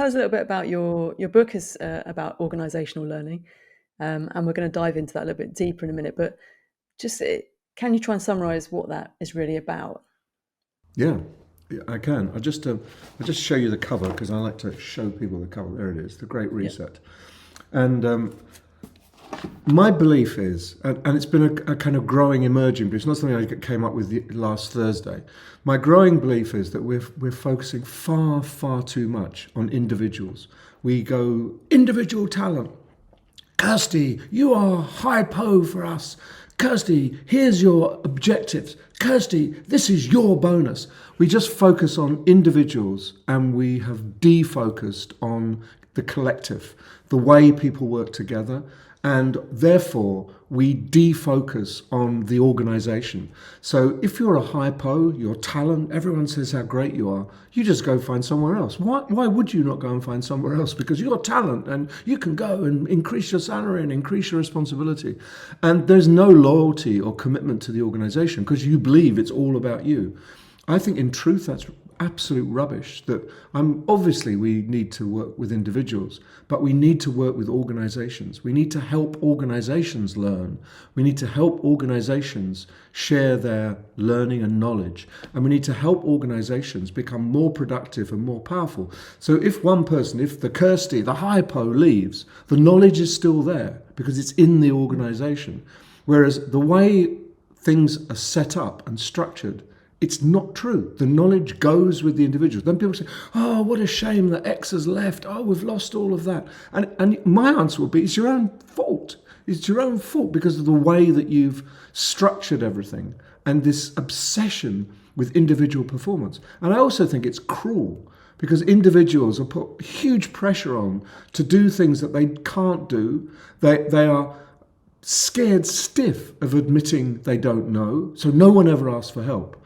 tell us a little bit about your book is about organizational learning, and we're going to dive into that a little bit deeper in a minute. But just can you try and summarize what that is really about? Yeah, I can. I just show you the cover because I like to show people the cover. There it is, The Great Yeah. Reset. And my belief is, and it's been a kind of growing, emerging, but it's not something I came up with last Thursday. My growing belief is that we're focusing far, far too much on individuals. We go individual talent. Kirsty, you are hypo for us. Kirsty, here's your objectives. Kirsty, this is your bonus. We just focus on individuals and we have defocused on the collective, the way people work together, and therefore we defocus on the organization. So if you're a hypo, your talent, everyone says how great you are, you just go find somewhere else. Why would you not go and find somewhere else? Because you're talent and you can go and increase your salary and increase your responsibility. And there's no loyalty or commitment to the organization because you believe it's all about you. I think in truth that's absolute rubbish. That obviously we need to work with individuals, but we need to work with organizations. We need to help organizations learn. We need to help organizations share their learning and knowledge. And we need to help organizations become more productive and more powerful. So if one person, if the Kirsty, the hypo leaves, the knowledge is still there because it's in the organization. Whereas the way things are set up and structured, it's not true. The knowledge goes with the individual. Then people say, oh, what a shame that X has left. Oh, we've lost all of that. And my answer would be, it's your own fault. It's your own fault because of the way that you've structured everything and this obsession with individual performance. And I also think it's cruel because individuals are put huge pressure on to do things that they can't do. They are scared stiff of admitting they don't know. So no one ever asks for help.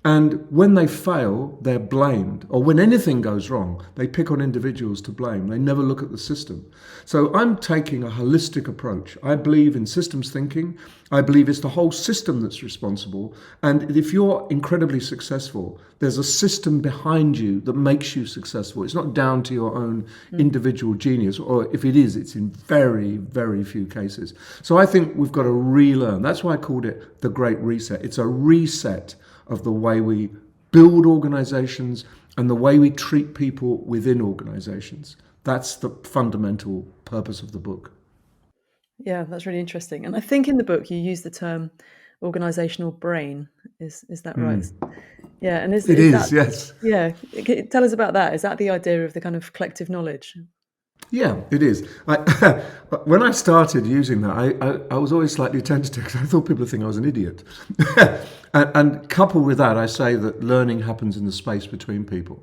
And when they fail, they're blamed. Or when anything goes wrong, they pick on individuals to blame. They never look at the system. So I'm taking a holistic approach. I believe in systems thinking. I believe it's the whole system that's responsible. And if you're incredibly successful, there's a system behind you that makes you successful. It's not down to your own individual genius. Or if it is, it's in very, very few cases. So I think we've got to relearn. That's why I called it the Great Reset. It's a reset of the way we build organizations and the way we treat people within organizations. That's the fundamental purpose of the book. Yeah, that's really interesting. And I think in the book you use the term organizational brain. Is that right? Yeah, and It is that is, yes. yeah? Tell us about that. Is that the idea of the kind of collective knowledge? Yeah, it is. When I started using that, I was always slightly tentative because I thought people would think I was an idiot. and coupled with that, I say that learning happens in the space between people.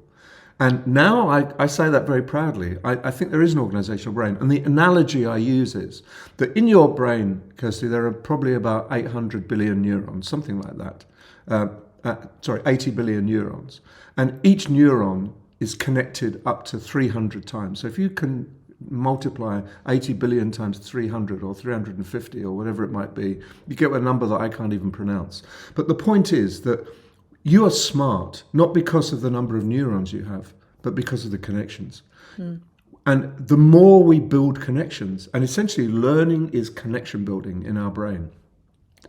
And now I say that very proudly. I think there is an organizational brain. And the analogy I use is that in your brain, Kirsty, there are probably about 800 billion neurons, something like that. 80 billion neurons. And each neuron is connected up to 300 times. So if you can multiply 80 billion times 300 or 350 or whatever it might be, you get a number that I can't even pronounce. But the point is that you are smart, not because of the number of neurons you have, but because of the connections. And the more we build connections, and essentially learning is connection building in our brain.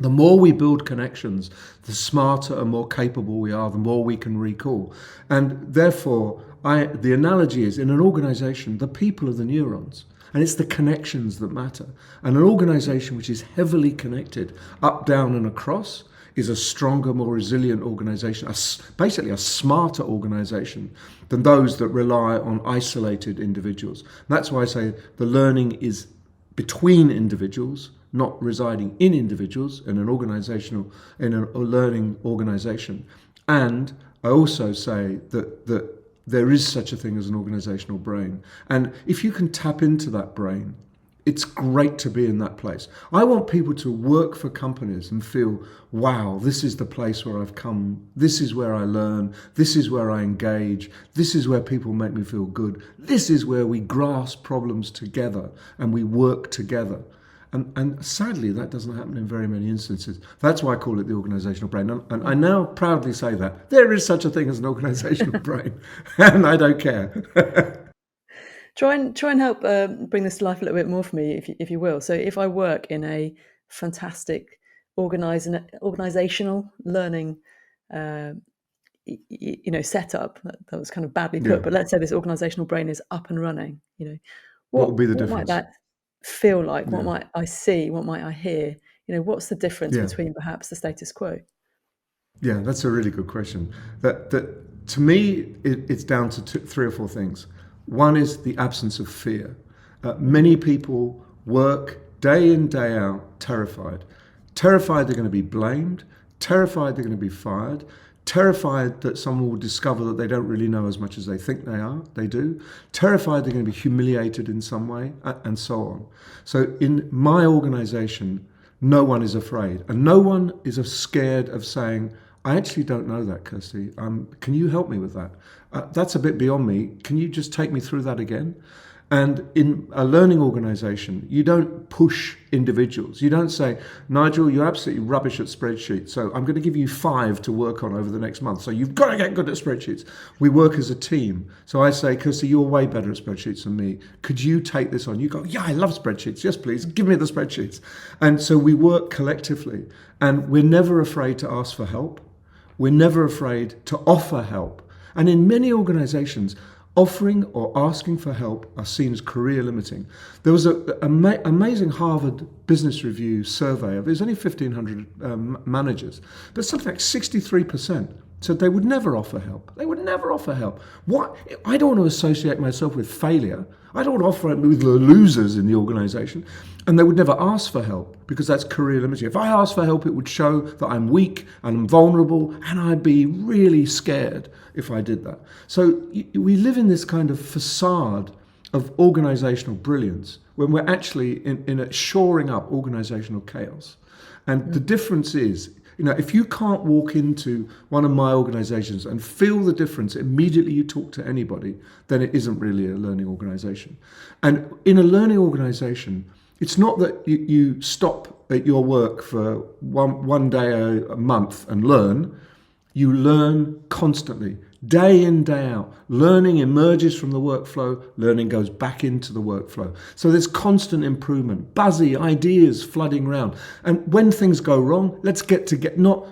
The more we build connections, the smarter and more capable we are, the more we can recall. And therefore, the analogy is in an organization, the people are the neurons. And it's the connections that matter. And an organization which is heavily connected up, down, and across is a stronger, more resilient organization, basically a smarter organization than those that rely on isolated individuals. And that's why I say the learning is between individuals, not residing in individuals in a learning organization. And I also say that there is such a thing as an organizational brain. And if you can tap into that brain, it's great to be in that place. I want people to work for companies and feel, wow, this is the place where I've come. This is where I learn. This is where I engage. This is where people make me feel good. This is where we grasp problems together and we work together. And sadly, that doesn't happen in very many instances. That's why I call it the organizational brain. And I now proudly say that there is such a thing as an organizational brain, and I don't care. Try and help bring this to life a little bit more for me, if you will. So, if I work in a fantastic organizational learning, uh, setup, that was kind of badly Yeah. put, but let's say this organizational brain is up and running. What would be the What might difference? that feel like? What Yeah. might I see? What might I hear? What's the difference Yeah. between perhaps the status quo? Yeah, that's a really good question. That to me, it's down to three or four things. One is the absence of fear. Many people work day in, day out, terrified they're going to be blamed, terrified they're going to be fired, terrified that someone will discover that they don't really know as much as they think they do, terrified they're going to be humiliated in some way, and so on. So in my organization, no one is afraid, and no one is scared of saying, I actually don't know that, Kirsty. Can you help me with that? That's a bit beyond me. Can you just take me through that again? And in a learning organization, you don't push individuals. You don't say, Nigel, you're absolutely rubbish at spreadsheets, so I'm going to give you 5 to work on over the next month. So you've got to get good at spreadsheets. We work as a team. So I say, Kirsty, you're way better at spreadsheets than me. Could you take this on? You go, yeah, I love spreadsheets. Yes, please. Give me the spreadsheets. And so we work collectively. And we're never afraid to ask for help. We're never afraid to offer help. And in many organizations, offering or asking for help are seen as career limiting. There was an amazing Harvard Business Review survey of, it was only 1,500 managers, but something like 63% said they would never offer help. They would never offer help. What? I don't want to associate myself with failure. I don't want to offer it with the losers in the organization. And they would never ask for help because that's career limiting. If I asked for help, it would show that I'm weak and I'm vulnerable, and I'd be really scared if I did that. So we live in this kind of facade of organizational brilliance when we're actually in a shoring up organizational chaos. And the difference is, if you can't walk into one of my organizations and feel the difference immediately you talk to anybody, then it isn't really a learning organization. And in a learning organization, it's not that you stop at your work for one day a month and learn. You learn constantly, day in, day out. Learning emerges from the workflow, learning goes back into the workflow. So there's constant improvement, buzzy ideas flooding around. And when things go wrong, let's not,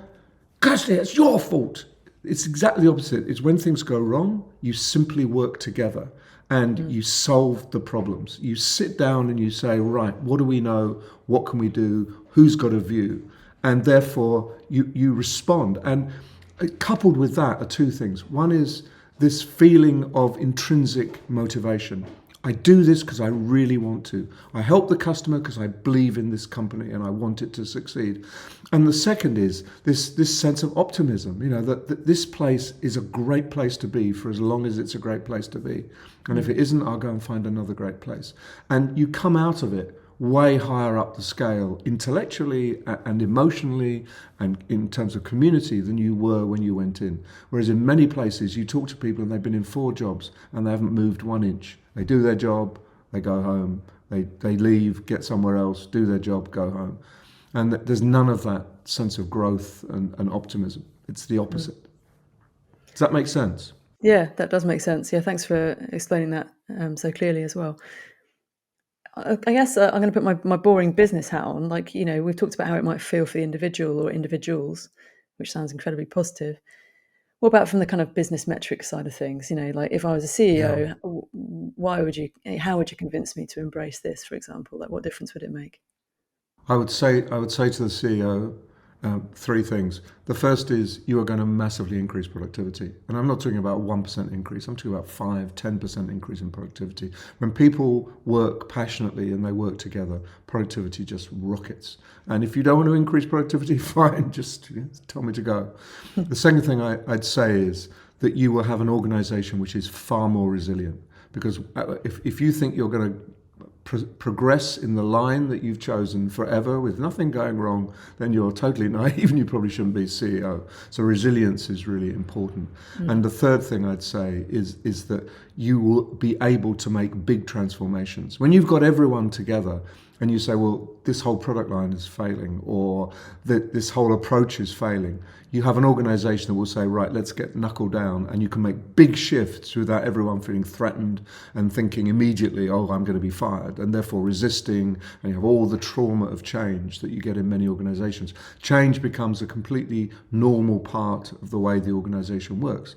Kirsty, it's your fault. It's exactly the opposite. It's when things go wrong, you simply work together and you solve the problems. You sit down and you say, right, what do we know? What can we do? Who's got a view? And therefore you respond. And coupled with that are two things. One is this feeling of intrinsic motivation. I do this because I really want to. I help the customer because I believe in this company and I want it to succeed. And the second is this sense of optimism, that this place is a great place to be for as long as it's a great place to be. And if it isn't, I'll go and find another great place. And you come out of it way higher up the scale intellectually and emotionally and in terms of community than you were when you went in. Whereas in many places you talk to people and they've been in 4 jobs and they haven't moved 1 inch. They do their job, they go home, they leave, get somewhere else, do their job, go home. And there's none of that sense of growth and optimism. It's the opposite. Does that make sense? Yeah, that does make sense. Yeah, thanks for explaining that so clearly as well. I guess I'm going to put my boring business hat on. We've talked about how it might feel for the individual or individuals, which sounds incredibly positive. What about from the kind of business metric side of things? If I was a CEO, how would you convince me to embrace this, for example? What difference would it make? I would say to the CEO 3 things. The first is you are going to massively increase productivity. And I'm not talking about 1% increase. I'm talking about 5-10% increase in productivity. When people work passionately and they work together, productivity just rockets. And if you don't want to increase productivity, fine, just tell me to go. The second thing I'd say is that you will have an organization which is far more resilient. Because if you think you're going to progress in the line that you've chosen forever with nothing going wrong, then you're totally naive and you probably shouldn't be CEO. So resilience is really important. And the third thing I'd say is that you will be able to make big transformations. When you've got everyone together and you say, well, this whole product line is failing, or that this whole approach is failing, you have an organization that will say, right, let's get knuckle down, and you can make big shifts without everyone feeling threatened and thinking immediately, oh, I'm going to be fired, and therefore resisting, and you have all the trauma of change that you get in many organizations. Change becomes a completely normal part of the way the organization works.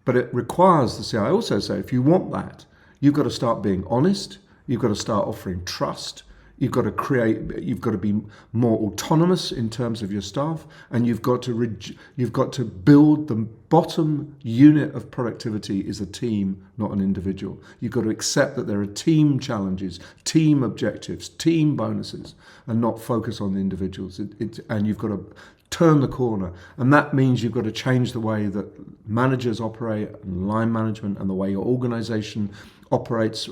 But it requires the I also say, if you want that, you've got to start being honest, you've got to start offering trust, you've got to be more autonomous in terms of your staff, and you've got to build the bottom unit of productivity is a team, not an individual. You've got to accept that there are team challenges, team objectives, team bonuses, and not focus on the individuals. And you've got to turn the corner, and that means you've got to change the way that managers operate, and line management, and the way your organization operates.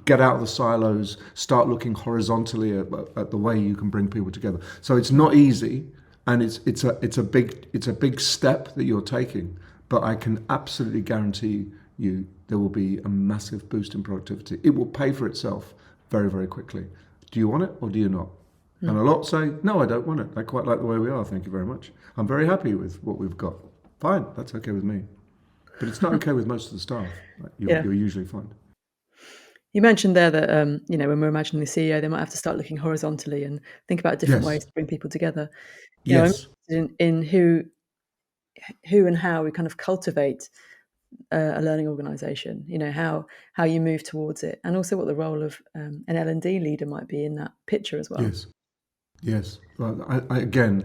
Get out of the silos, start looking horizontally at the way you can bring people together. So it's not easy, and it's a big step that you're taking, but I can absolutely guarantee you there will be a massive boost in productivity. It will pay for itself very, very quickly. Do you want it or do you not? And a lot say, no, I don't want it. I quite like the way we are. Thank you very much. I'm very happy with what we've got. Fine, that's okay with me. But it's not okay with most of the staff. You're usually fine. You mentioned there that when we're imagining the CEO, they might have to start looking horizontally and think about different ways to bring people together. I'm Yes. interested in who and how we kind of cultivate a learning organisation. How you move towards it, and also what the role of an L&D leader might be in that picture as well. Yes. Well, I get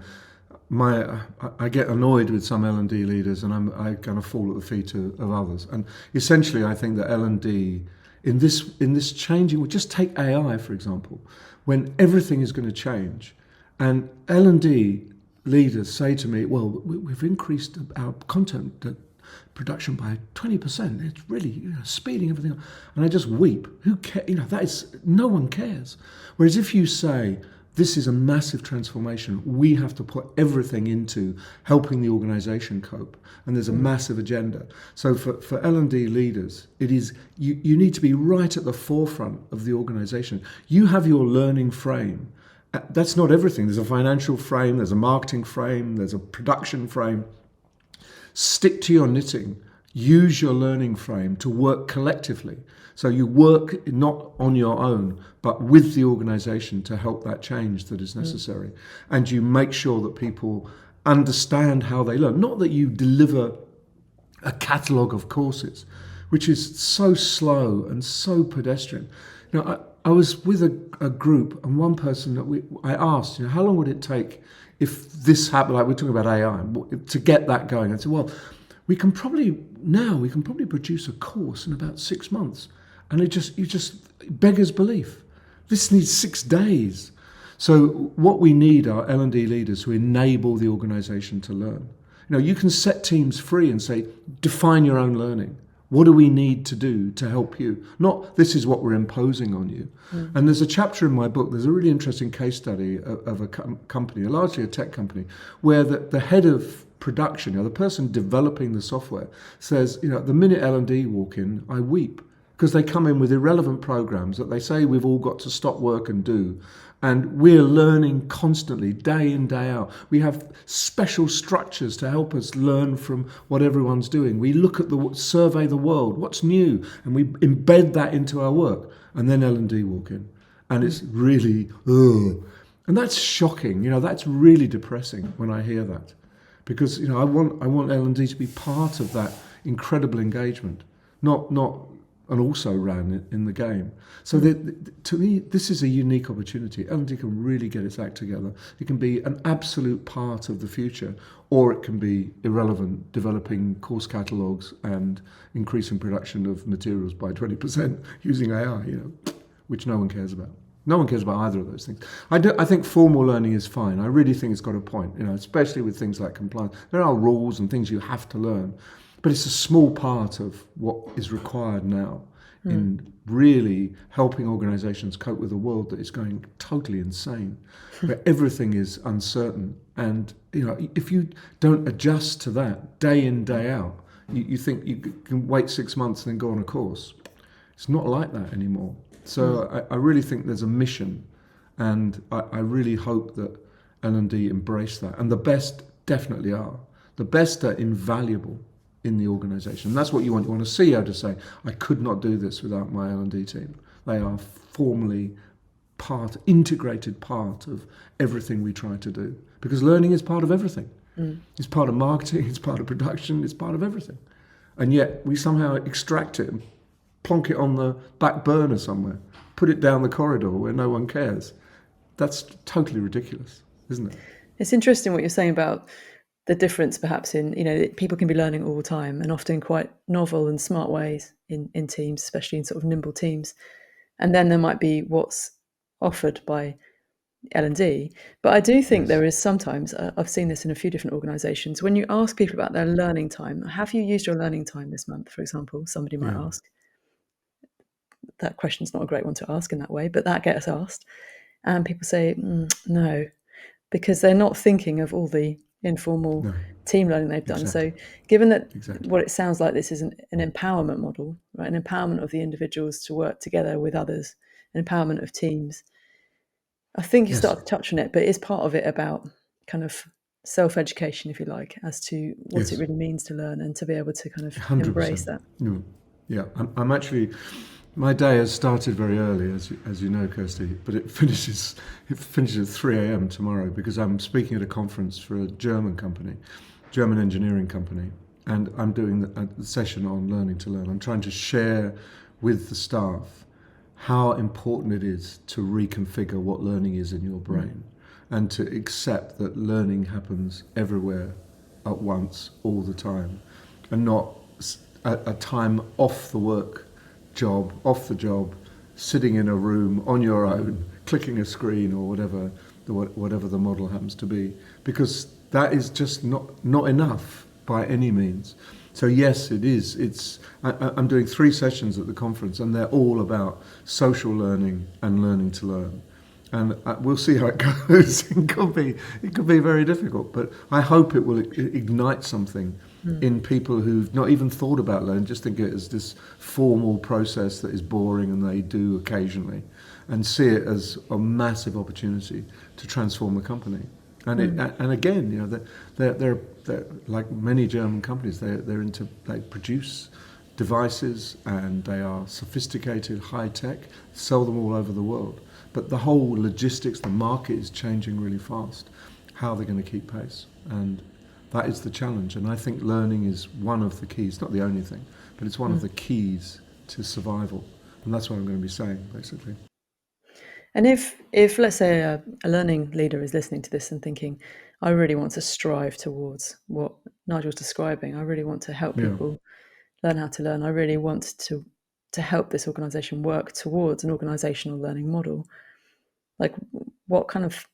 annoyed with some L&D leaders, and I kind of fall at the feet of others. And essentially, I think that L&D in this changing, we'll just take AI for example, when everything is going to change, and L&D leaders say to me, well, we've increased our content production by 20%. It's really speeding everything up. And I just weep. Who cares? No one cares. Whereas if you say, this is a massive transformation, we have to put everything into helping the organization cope, and there's a massive agenda. So for L&D leaders, it is you need to be right at the forefront of the organization. You have your learning frame. That's not everything. There's a financial frame, there's a marketing frame, there's a production frame. Stick to your knitting. Use your learning frame to work collectively. So you work not on your own, but with the organization to help that change that is necessary. And you make sure that people understand how they learn. Not that you deliver a catalogue of courses, which is so slow and so pedestrian. I was with a group, and one person that I asked, how long would it take if this happened, like we're talking about AI, to get that going? I said, well, we can probably produce a course in about 6 months. And you just beggars belief. This needs 6 days. So what we need are L&D leaders who enable the organization to learn. You can set teams free and say, define your own learning. What do we need to do to help you? Not this is what we're imposing on you. And there's a chapter in my book, there's a really interesting case study of a company, largely a tech company, where the head of production, the person developing the software, says, the minute L&D walk in, I weep. Because they come in with irrelevant programs that they say we've all got to stop work and do. And we're learning constantly, day in, day out. We have special structures to help us learn from what everyone's doing. We look at survey the world, what's new, and we embed that into our work. And then L&D walk in. And it's really, ugh. And that's shocking. That's really depressing when I hear that. Because, I want L&D to be part of that incredible engagement, not and also ran in the game. So to me, this is a unique opportunity. L&D can really get its act together. It can be an absolute part of the future, or it can be irrelevant, developing course catalogues and increasing production of materials by 20% using AI, which no one cares about. No one cares about either of those things. I think formal learning is fine. I really think it's got a point, especially with things like compliance. There are rules and things you have to learn. But it's a small part of what is required now in really helping organizations cope with a world that is going totally insane, where everything is uncertain. And, if you don't adjust to that day in, day out, You think you can wait 6 months and then go on a course. It's not like that anymore. So I really think there's a mission, and I really hope that L&D embrace that. And the best definitely are. The best are invaluable in the organisation. And that's what you want. You want a CEO to say, I could not do this without my L&D team. They are formally integrated part of everything we try to do. Because learning is part of everything. It's part of marketing, it's part of production, it's part of everything. And yet we somehow extract it and plonk it on the back burner somewhere, put it down the corridor where no one cares. That's totally ridiculous, isn't it? It's interesting what you're saying about the difference perhaps in, people can be learning all the time and often in quite novel and smart ways in teams, especially in sort of nimble teams. And then there might be what's offered by L&D. But I do think there is sometimes, I've seen this in a few different organisations, when you ask people about their learning time, have you used your learning time this month, for example, somebody might ask. That question's not a great one to ask in that way, but that gets asked. And people say, no, because they're not thinking of all the informal team learning they've done. Exactly. So given that what it sounds like this is an empowerment model, right? An empowerment of the individuals to work together with others, an empowerment of teams. I think you started to touch on it, but is part of it about kind of self-education, if you like, as to what it really means to learn and to be able to kind of 100%. embrace that? Yeah, I'm actually, my day has started very early, as you know, Kirsty, but it finishes at 3 a.m. tomorrow because I'm speaking at a conference for a German engineering company, and I'm doing a session on learning to learn. I'm trying to share with the staff how important it is to reconfigure what learning is in your brain and to accept that learning happens everywhere at once, all the time, and not a time off the job, sitting in a room on your own, clicking a screen or whatever the model happens to be, because that is just not enough by any means. So yes, it is. I'm doing 3 sessions at the conference, and they're all about social learning and learning to learn. And we'll see how it goes. It could be very difficult, but I hope it will ignite something in people who've not even thought about learning, just think it as this formal process that is boring and they do occasionally, and see it as a massive opportunity to transform the company. And and again, they're like many German companies. They produce devices and they are sophisticated, high tech, sell them all over the world. But the whole logistics, the market is changing really fast. How are they going to keep pace? And that is the challenge. And I think learning is one of the keys, not the only thing, but it's one of the keys to survival. And that's what I'm going to be saying, basically. And if let's say a learning leader is listening to this and thinking, I really want to strive towards what Nigel's describing, I really want to help people learn how to learn, I really want to help this organisation work towards an organisational learning model, like what kind of,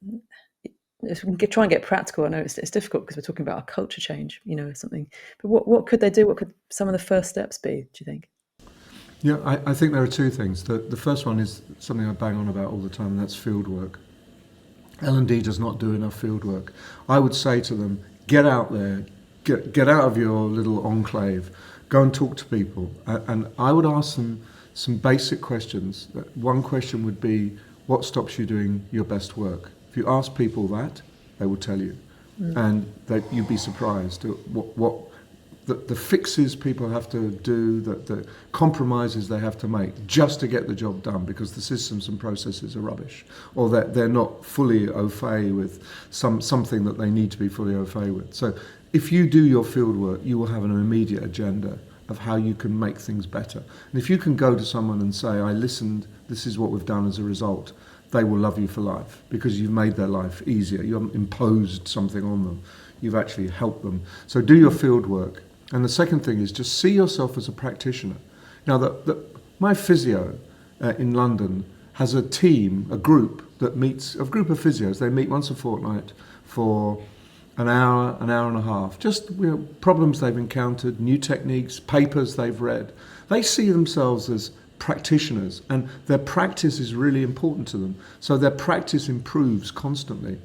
if we can try and get practical, I know it's difficult because we're talking about a culture change, something, but what could they do? What could some of the first steps be, do you think? Yeah, I think there are 2 things. The first one is something I bang on about all the time, and that's field work. L&D does not do enough field work. I would say to them, get out there, get out of your little enclave, go and talk to people. And I would ask them some basic questions. One question would be, what stops you doing your best work? If you ask people that, they will tell you. And you'd be surprised at what the fixes people have to do, the compromises they have to make just to get the job done because the systems and processes are rubbish, or that they're not fully au fait with something that they need to be fully au fait with. So if you do your field work, you will have an immediate agenda of how you can make things better. And if you can go to someone and say, I listened, this is what we've done as a result, they will love you for life because you've made their life easier. You haven't imposed something on them. You've actually helped them. So do your field work. And the second thing is just see yourself as a practitioner. Now, my physio in London has a team, a group of physios. They meet once a fortnight for an hour and a half. Just problems they've encountered, new techniques, papers they've read. They see themselves as practitioners, and their practice is really important to them. So their practice improves constantly.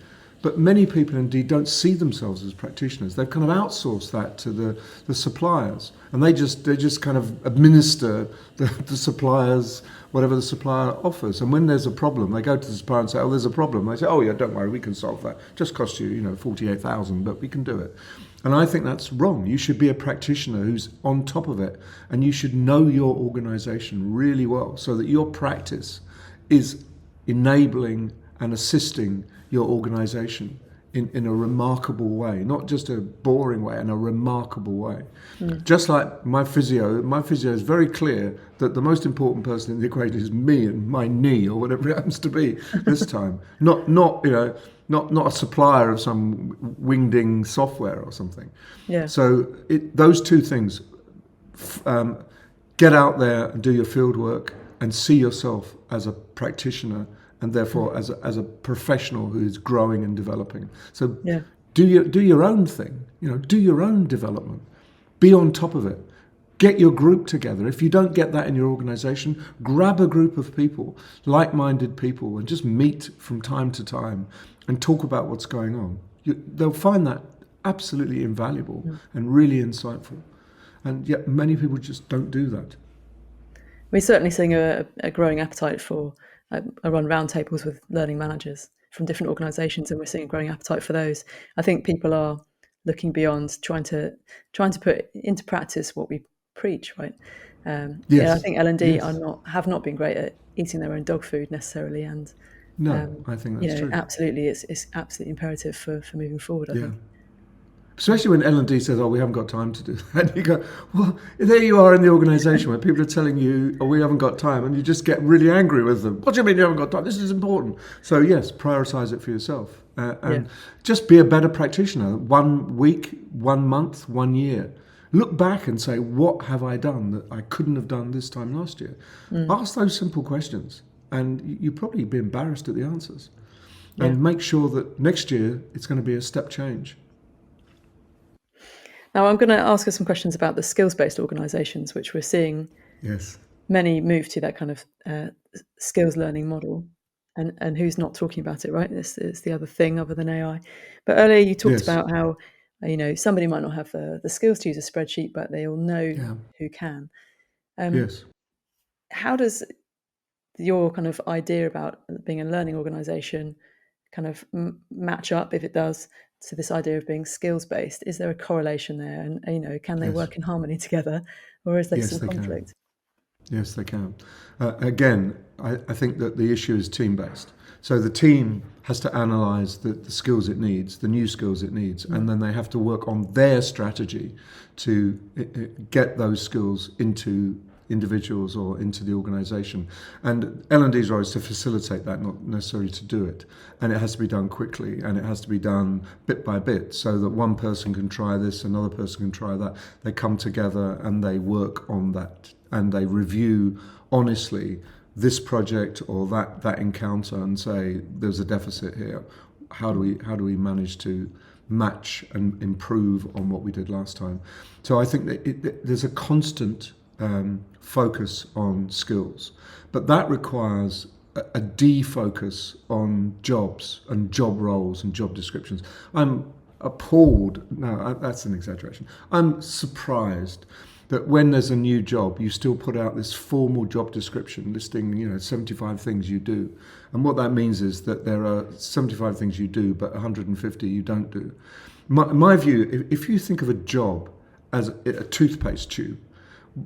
But many people indeed don't see themselves as practitioners. They've kind of outsourced that to the suppliers, and they just kind of administer the suppliers, whatever the supplier offers. And when there's a problem, they go to the supplier and say, "Oh, there's a problem." They say, "Oh yeah, don't worry, we can solve that. Just cost you, 48,000, but we can do it." And I think that's wrong. You should be a practitioner who's on top of it, and you should know your organisation really well, so that your practice is enabling and assisting your organisation in a remarkable way, not just a boring way, in a remarkable way. Just like my physio is very clear that the most important person in the equation is me and my knee, or whatever it happens to be this time. Not a supplier of some wingding software or something. Yeah. So those two things, get out there and do your field work and see yourself as a practitioner, and therefore as a professional who is growing and developing. So Yeah. do your own thing, do your own development. Be on top of it. Get your group together. If you don't get that in your organization, grab a group of people, like-minded people, and just meet from time to time and talk about what's going on. They'll find that absolutely invaluable and really insightful. And yet many people just don't do that. We're certainly seeing a growing appetite for. I run roundtables with learning managers from different organisations, and we're seeing a growing appetite for those. I think people are looking beyond trying to put into practice what we preach, right? Yes. I think L&D Yes. have not been great at eating their own dog food necessarily, and No, I think that's true. absolutely, it's absolutely imperative for moving forward. I think. Especially when L&D says, "Oh, we haven't got time to do that." And you go, well, there you are in the organisation where people are telling you, "Oh, we haven't got time," and you just get really angry with them. What do you mean you haven't got time? This is important. So yes, prioritise it for yourself, and just be a better practitioner. 1 week, 1 month, 1 year. Look back and say, "What have I done that I couldn't have done this time last year?" Ask those simple questions, and you'll probably be embarrassed at the answers. And make sure that next year it's going to be a step change. Now, I'm going to ask us some questions about the skills-based organisations, which we're seeing Yes. many move to that kind of skills learning model. And who's not talking about it, right? This is the other thing other than AI. But earlier you talked about how, somebody might not have the skills to use a spreadsheet, but they all know who can. Yes. How does your kind of idea about being a learning organisation kind of match up, if it does, to this idea of being skills-based? Is there a correlation there? And, can they work in harmony together, or is there some conflict? Yes, they can. Again, I think that the issue is team-based. So the team has to analyse the skills it needs, the new skills it needs, and then they have to work on their strategy to get those skills into individuals or into the organisation. And L&D's role is to facilitate that, not necessarily to do it. And it has to be done quickly, and it has to be done bit by bit, so that one person can try this, another person can try that. They come together and they work on that, and they review honestly this project or that encounter and say, there's a deficit here. How do we manage to match and improve on what we did last time? So I think that there's a constant focus on skills, but that requires a defocus on jobs and job roles and job descriptions. I'm appalled. No, that's an exaggeration. I'm surprised that when there's a new job, you still put out this formal job description listing, 75 things you do. And what that means is that there are 75 things you do, but 150 you don't do. My view, if you think of a job as a toothpaste tube,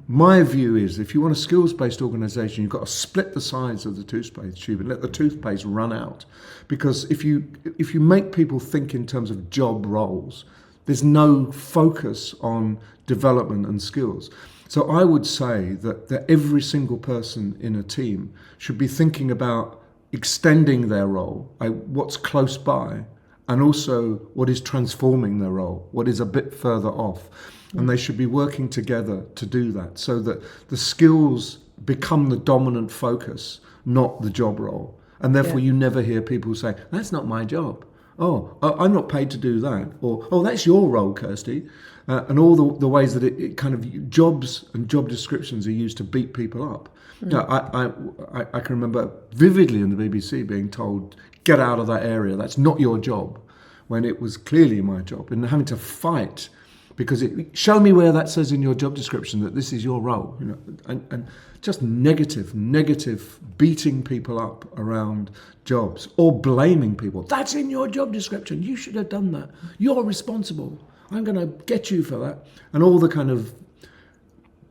my view is if you want a skills-based organisation, you've got to split the sides of the toothpaste tube and let the toothpaste run out. Because if you make people think in terms of job roles, there's no focus on development and skills. So I would say that every single person in a team should be thinking about extending their role, what's close by, and also what is transforming their role, what is a bit further off. And they should be working together to do that, so that the skills become the dominant focus, not the job role. And therefore you never hear people say, that's not my job. Oh, I'm not paid to do that. Or, oh, that's your role, Kirsty. And all the ways that it kind of jobs and job descriptions are used to beat people up. You know, Mm. I can remember vividly in the BBC being told, get out of that area, that's not your job, when it was clearly my job, and having to fight because show me where that says in your job description that this is your role, you know, and just negative beating people up around jobs or blaming people. That's in your job description. You should have done that. You're responsible. I'm going to get you for that. And all the kind of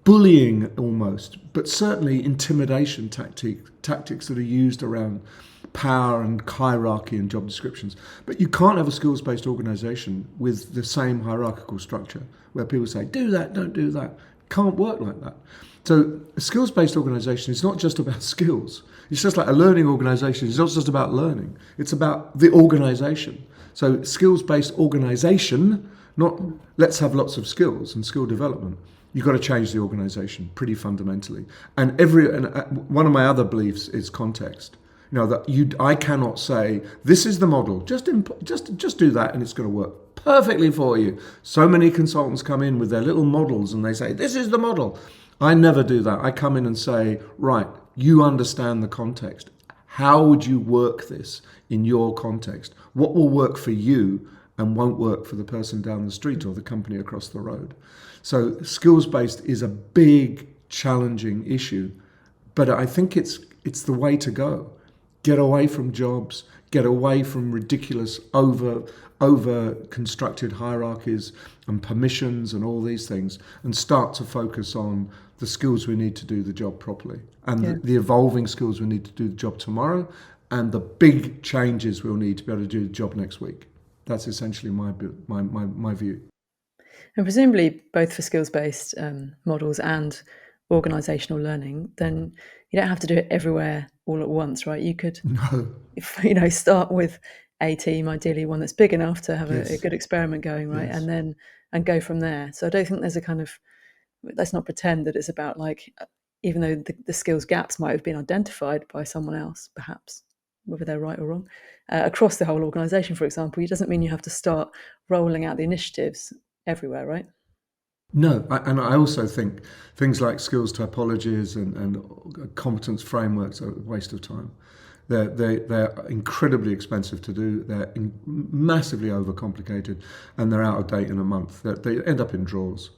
bullying almost, but certainly intimidation tactics that are used around power and hierarchy and job descriptions. But you can't have a skills-based organisation with the same hierarchical structure where people say, do that, don't do that. Can't work like that. So a skills-based organisation is not just about skills. It's just like a learning organisation. It's not just about learning. It's about the organisation. So skills-based organisation, not let's have lots of skills and skill development. You've got to change the organisation pretty fundamentally. And one of my other beliefs is context. You know that I cannot say this is the model. Just do that, and it's going to work perfectly for you. So many consultants come in with their little models, and they say this is the model. I never do that. I come in and say, right, you understand the context. How would you work this in your context? What will work for you and won't work for the person down the street or the company across the road? So skills-based is a big, challenging issue, but I think it's the way to go. Get away from jobs, get away from ridiculous over constructed hierarchies and permissions and all these things, and start to focus on the skills we need to do the job properly, and Yeah. the evolving skills we need to do the job tomorrow, and the big changes we'll need to be able to do the job next week. That's essentially my view. And presumably, both for skills-based models and organisational learning, then you don't have to do it everywhere all at once, right? You could, No. start with a team, ideally one that's big enough to have a Yes. good experiment going, right, Yes. and go from there. So I don't think there's a kind of, let's not pretend that it's about like, even though the skills gaps might have been identified by someone else, perhaps, whether they're right or wrong, across the whole organisation, for example, it doesn't mean you have to start rolling out the initiatives everywhere, right? No, and I also think things like skills typologies and competence frameworks are a waste of time. They're incredibly expensive to do. They're massively overcomplicated, and they're out of date in a month. They end up in drawers,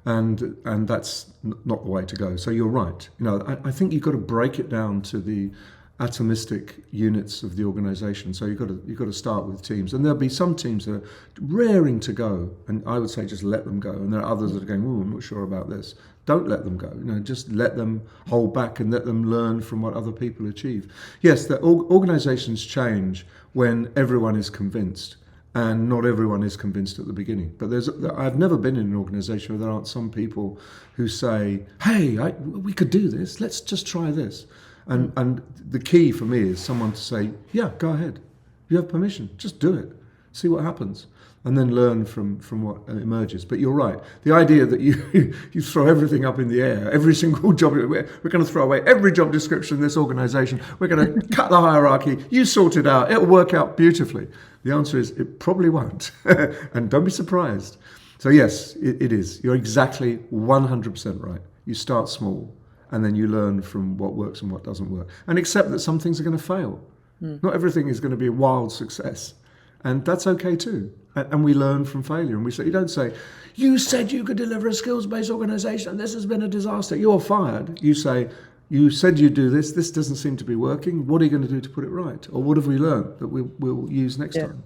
and that's not the way to go. So you're right. You know, I think you've got to break it down to the atomistic units of the organisation. So you've got to start with teams, and there'll be some teams that are raring to go, and I would say just let them go. And there are others that are going, "Oh, I'm not sure about this." Don't let them go. You know, just let them hold back and let them learn from what other people achieve. Yes, the organisations change when everyone is convinced. And not everyone is convinced at the beginning. But I've never been in an organisation where there aren't some people who say, "Hey, we could do this. Let's just try this." And the key for me is someone to say, yeah, go ahead. You have permission. Just do it. See what happens. And then learn from what emerges. But you're right. The idea that you throw everything up in the air, every single job, we're going to throw away every job description in this organisation. We're going to cut the hierarchy. You sort it out. It'll work out beautifully. The answer is it probably won't. And don't be surprised. So yes, it is. You're exactly 100% right. You start small, and then you learn from what works and what doesn't work, and accept that some things are going to fail. Not everything is going to be a wild success, and that's okay too. And we learn from failure, and you don't say, you said you could deliver a skills-based organisation and this has been a disaster, you're fired. You say, you said you'd do this doesn't seem to be working, what are you going to do to put it right? Or what have we learned that we'll use next Yeah. time?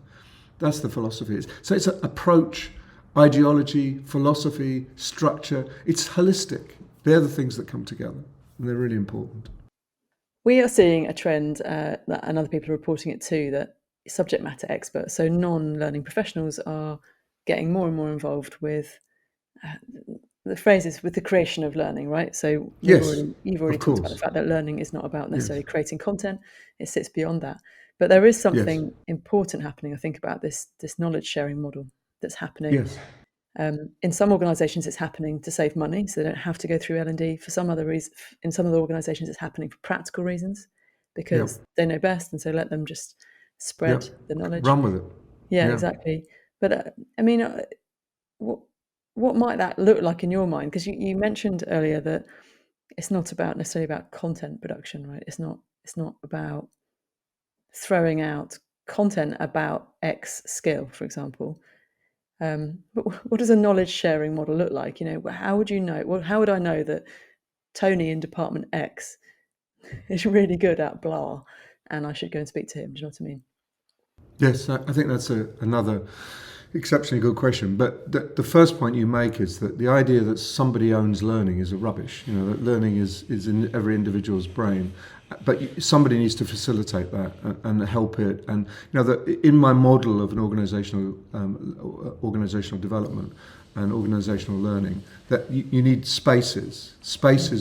That's the philosophy. So it's an approach, ideology, philosophy, structure. It's holistic. They're the things that come together, and they're really important. We are seeing a trend, and other people are reporting it too, that subject matter experts, so non-learning professionals, are getting more and more involved with, uh, the phrase is with the creation of learning, right? So Yes, you've of already talked about the course. fact that learning is not about Yes, necessarily creating content; it sits beyond that. But there is yes, something important happening, I think, about this knowledge sharing model that's happening. yes, In some organisations, it's happening to save money, so they don't have to go through L&D. For some other reason, in some other organisations, it's happening for practical reasons yep, because they know best, and so let them just yep. spread the knowledge. Run with it. Yeah, Yeah. exactly. But I mean, what what might that look like in your mind? Because you mentioned earlier that it's not about necessarily about content production, right? It's not about throwing out content about X skill, for example. But what does a knowledge sharing model look like? How would you know? Well, how would I know that Tony in Department X is really good at blah, and I should go and speak to him? Do you know what I mean? Yes, I think that's another exceptionally good question. But the first point you make is that the idea that somebody owns learning is a rubbish. That learning is in every individual's brain, but somebody needs to facilitate that and help it. And that in my model of an organizational development and organizational learning, that you need spaces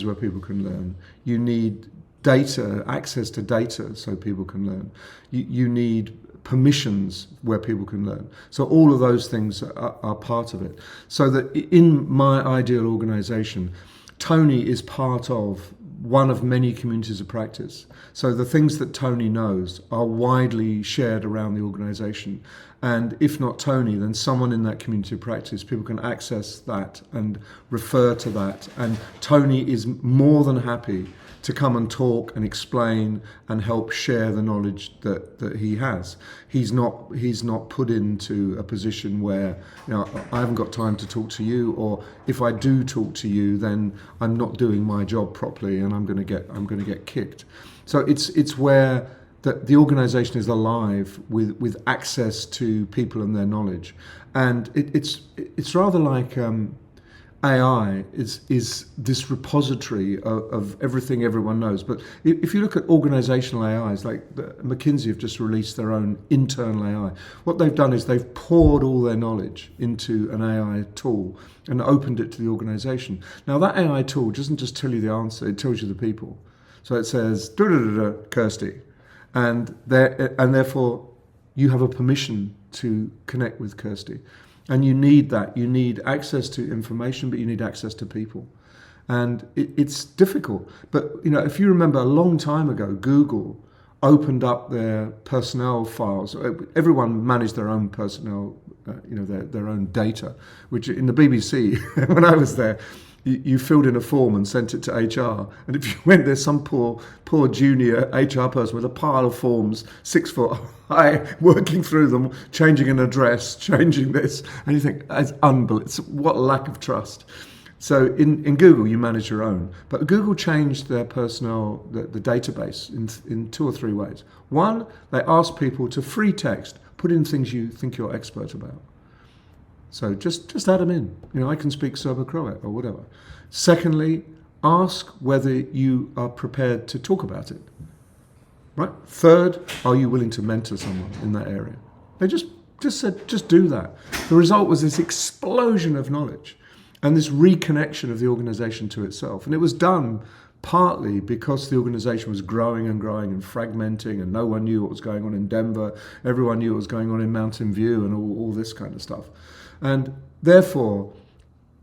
where people can learn. You need data, access to data, so people can learn. You need permissions where people can learn. So all of those things are part of it. So that in my ideal organization, Tony is part of one of many communities of practice. So the things that Tony knows are widely shared around the organization. And if not Tony, then someone in that community of practice, people can access that and refer to that. And Tony is more than happy to come and talk and explain and help share the knowledge that he has. He's not put into a position where I haven't got time to talk to you, or if I do talk to you, then I'm not doing my job properly and I'm going to get kicked. So it's where the organisation is alive with access to people and their knowledge, and it's rather like. AI is this repository of everything everyone knows. But if you look at organizational AIs, like McKinsey have just released their own internal AI, what they've done is they've poured all their knowledge into an AI tool and opened it to the organization. Now that AI tool doesn't just tell you the answer, it tells you the people. So it says, Kirsty, and therefore you have a permission to connect with Kirsty. And you need that. You need access to information, but you need access to people. And it's difficult. But, if you remember a long time ago, Google opened up their personnel files. Everyone managed their own personnel, their own data, which in the BBC, when I was there, you filled in a form and sent it to HR. And if you went there, some poor junior HR person with a pile of forms, 6 foot high, working through them, changing an address, changing this. And you think, it's unbelievable. What a lack of trust. So in Google, you manage your own. But Google changed their personnel, the database, in 2 or 3 ways. One, they asked people to free text, put in things you think you're expert about. So just add them in. I can speak Serbo-Croat or whatever. Secondly, ask whether you are prepared to talk about it. Right? Third, are you willing to mentor someone in that area? They just said, just do that. The result was this explosion of knowledge and this reconnection of the organization to itself. And it was done partly because the organization was growing and growing and fragmenting, and no one knew what was going on in Denver. Everyone knew what was going on in Mountain View and all this kind of stuff. And therefore,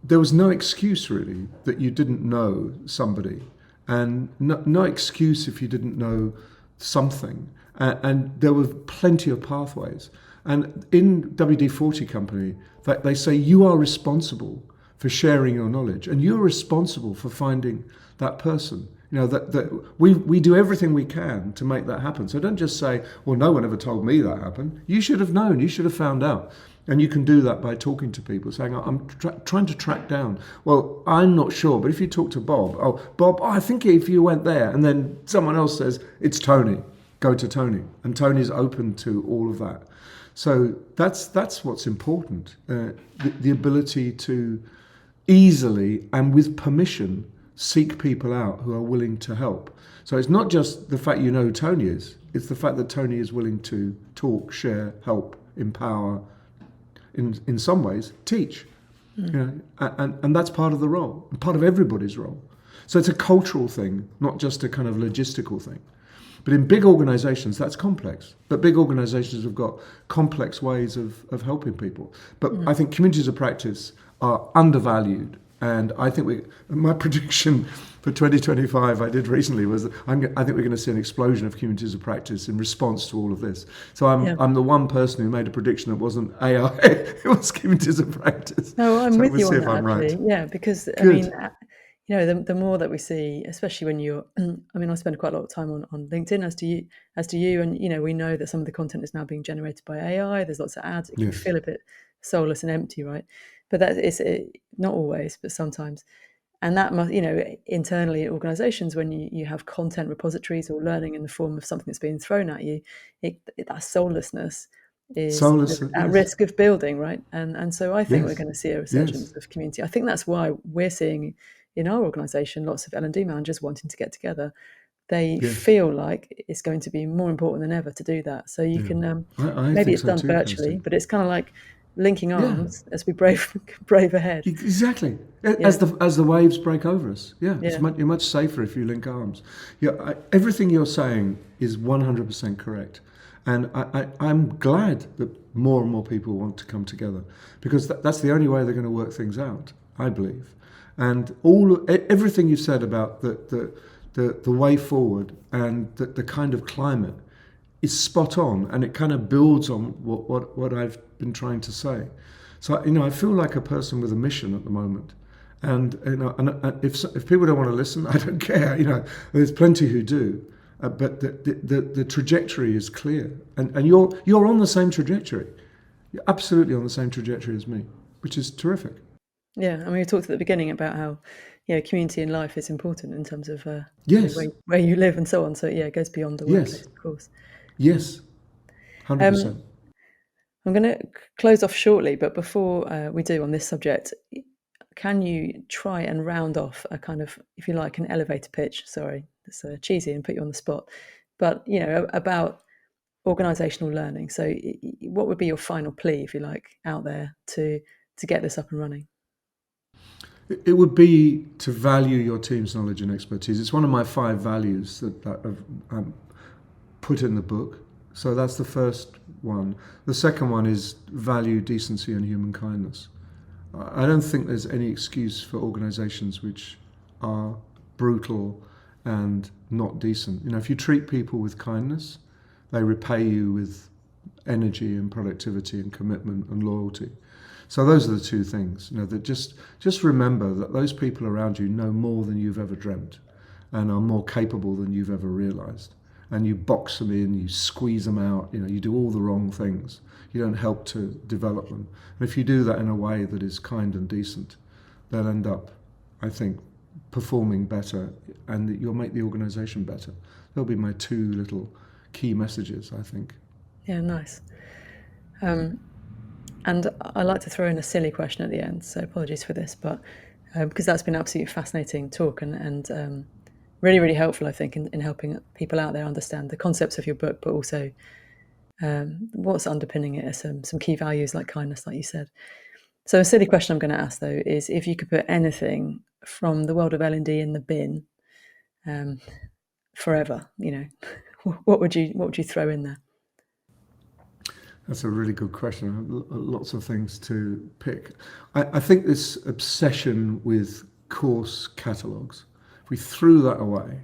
there was no excuse really that you didn't know somebody, and no excuse if you didn't know something. And there were plenty of pathways. And in WD-40 Company, they say you are responsible for sharing your knowledge, and you're responsible for finding that person. That we do everything we can to make that happen. So don't just say, well, no one ever told me that happened. You should have known. You should have found out. And you can do that by talking to people, saying, I'm trying to track down. Well, I'm not sure, but if you talk to Bob, Bob, I think if you went there, and then someone else says, it's Tony, go to Tony. And Tony's open to all of that. So that's what's important, the ability to easily and with permission seek people out who are willing to help. So it's not just the fact you know who Tony is, it's the fact that Tony is willing to talk, share, help, empower, in some ways, teach. And that's part of the role, part of everybody's role. So it's a cultural thing, not just a kind of logistical thing. But in big organizations, that's complex. But big organizations have got complex ways of helping people. But I think communities of practice are undervalued. And I think my prediction for 2025 I did recently was I think we're going to see an explosion of communities of practice in response to all of this. So Yeah. I'm the one person who made a prediction that wasn't AI, it was communities of practice. No, I'm So with we'll you see on if that I'm right. actually. Yeah, because I mean, Good. the more that we see, especially when you're, I mean, I spend quite a lot of time on LinkedIn, as do you, and we know that some of the content is now being generated by AI. There's lots of ads. It can Yes. feel a bit soulless and empty, right? But that is not always, but sometimes. And that must, internally at organizations, when you have content repositories or learning in the form of something that's being thrown at you, that soullessness is Soulless. at Yes. risk of building, right? And so I think we're Yes. going to see a resurgence Yes. of community. I think that's why we're seeing in our organization lots of L&D managers wanting to get together. They Yes. feel like it's going to be more important than ever to do that. So you Yeah. can, I maybe think it's so done too, virtually, Kirsty. but it's kind of like linking Yeah. arms as we brave ahead. Exactly. Yeah, As the waves break over us. Yeah. yeah, You're much safer if you link arms. Yeah. Everything you're saying is 100% correct. And I'm glad that more and more people want to come together because that's the only way they're going to work things out, I believe. And everything you've said about the way forward and the kind of climate is spot on, and it kind of builds on what I've been trying to say. So I feel like a person with a mission at the moment, and if people don't want to listen, I don't care. There's plenty who do, but the trajectory is clear, and you're on the same trajectory. You're absolutely on the same trajectory as me, which is terrific. yeah. I mean, we talked at the beginning about how, community in life is important in terms of, Yes, where you live and so on. So yeah, it goes beyond the workplace, yes, of course. yes, Um, 100%. I'm going to close off shortly, but before we do on this subject, can you try and round off a kind of, if you like, an elevator pitch? Sorry, it's cheesy and put you on the spot, but about organizational learning. So, what would be your final plea, if you like, out there to get this up and running? It would be to value your team's knowledge and expertise. It's one of my 5 values that I've put in the book. So that's the first one. The second one is value decency and human kindness. I don't think there's any excuse for organizations which are brutal and not decent. If you treat people with kindness, they repay you with energy and productivity and commitment and loyalty. So those are the 2 things. That just remember that those people around you know more than you've ever dreamt and are more capable than you've ever realized. And you box them in, you squeeze them out, you do all the wrong things. You don't help to develop them. And if you do that in a way that is kind and decent, they'll end up, I think, performing better, and you'll make the organisation better. They'll be my 2 little key messages, I think. Yeah, nice. And I like to throw in a silly question at the end, so apologies for this, but because that's been absolutely fascinating talk and really, really helpful, I think, in helping people out there understand the concepts of your book, but also what's underpinning it are some key values like kindness, like you said. So a silly question I'm going to ask, though, is if you could put anything from the world of L&D in the bin forever, what would you throw in there? That's a really good question. Lots of things to pick. I think this obsession with course catalogues, if we threw that away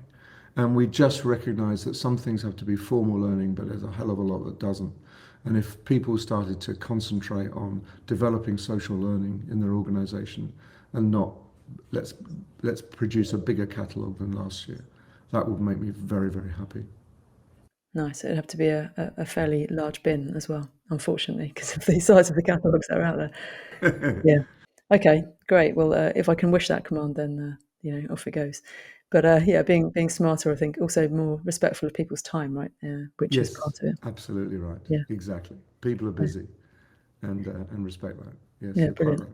and we just recognise that some things have to be formal learning, but there's a hell of a lot that doesn't. And if people started to concentrate on developing social learning in their organisation and not let's produce a bigger catalogue than last year, that would make me very, very happy. Nice. It'd have to be a fairly large bin as well, unfortunately, because of the size of the catalogues that are out there. Yeah. Okay, great. Well, if I can wish that command, then off it goes. But yeah, being smarter, I think, also more respectful of people's time, right? Which is Yes, part of it. absolutely right. Yeah. Exactly. People are Yeah, busy, and respect that. Yes, yeah, you're quite brilliant. right.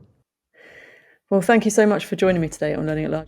Well, thank you so much for joining me today on Learning at Large.